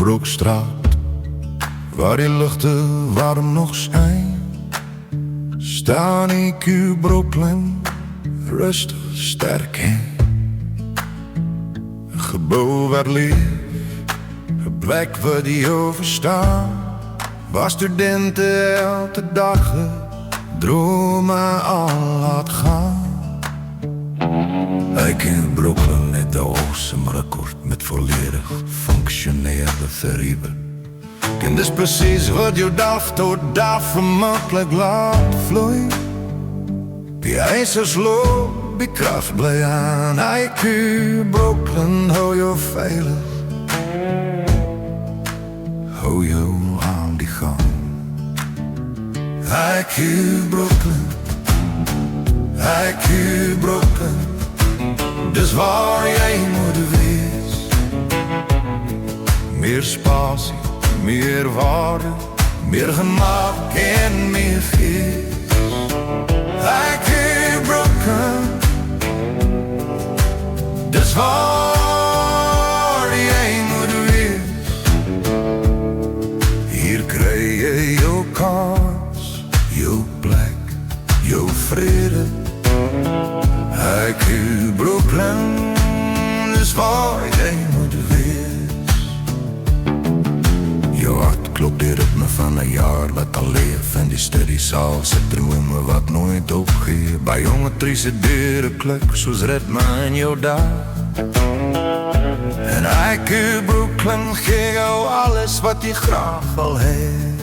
Broekstraat, waar die luchten warm nog zijn, staan ik u Brooklyn rustig sterk in. Een gebouw waar lief, een plek waar die overstaan, waar studenten elke dag dromen al laat gaan. Ik in Brooklyn net de hoogste record met volledig functionerende tarieven. En dus precies wat je dag tot dag vermakkelijk laat vloeien. Die ijzers loopt, die kracht blijft aan. IQ Brooklyn, hou je veilig. Hou je aan die gang. IQ Brooklyn, IQ Brooklyn. Dus waar jij moet wees. Meer spatie, meer waarde, meer gemak en meer geest. IQ Brooklyn. Dus waar jij moet wees. Hier krijg je jouw kans, jouw plek, jouw vrede. IQ Brooklyn, dus waar jij moet wees. Jouw hart klopt dit ritme van een jaar dat al leef. En die steady zaal zet dromen wat nooit opgeeft. Bij jonge trieste deuren kluk zoals ritme in jouw dag. En IQ Brooklyn geeft jou alles wat hij graag al heeft.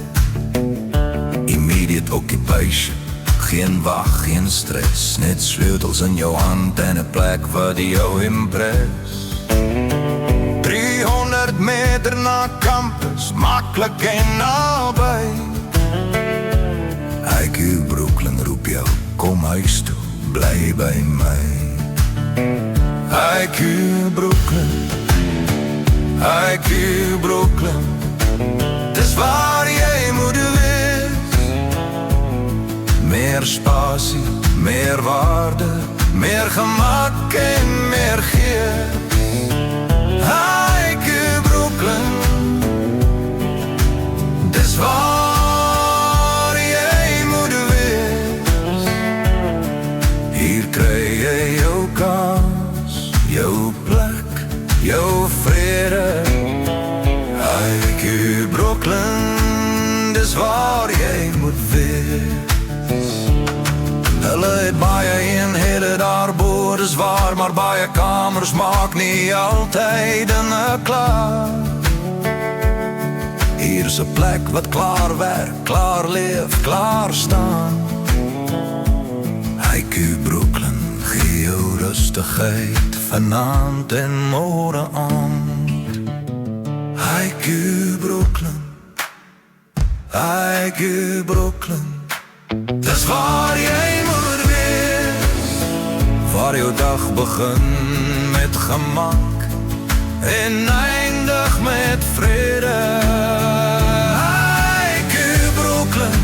Immediate occupation. Geen wacht, geen stress, net sleutels in jouw hand en een plek waar die jou impress. 300 meter naar campus, makkelijk en nabij. IQ Brooklyn roep jou, kom huis toe, blij bij mij. IQ Brooklyn, IQ Brooklyn, het is waar jij moet wezen. Meer spatie, meer waarde, meer gemak en meer geest. IQ Brooklyn, dus waar jij moet wees. Hier krijg je jouw kans, jouw plek, jouw vrede. IQ Brooklyn, dus waar jij moet wees. Hulle het baie eenhede daarboor is waar, maar baie kamers maak nie altyd en klaar. Hier is 'n plek wat klaar werk, klaar leef, klaar staan. IQ Brooklyn, gee jou rustigheid vanaand en môre aand. IQ Brooklyn, IQ Brooklyn, dis waar jy moet wees. Waar jou dag begin met gemak en eindig met vrede. IQ Brooklyn,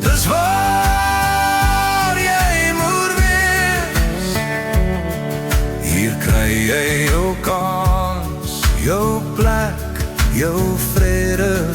dis waar jy moet wees. Hier krijg jy jou kans, jou plek, jou vrede.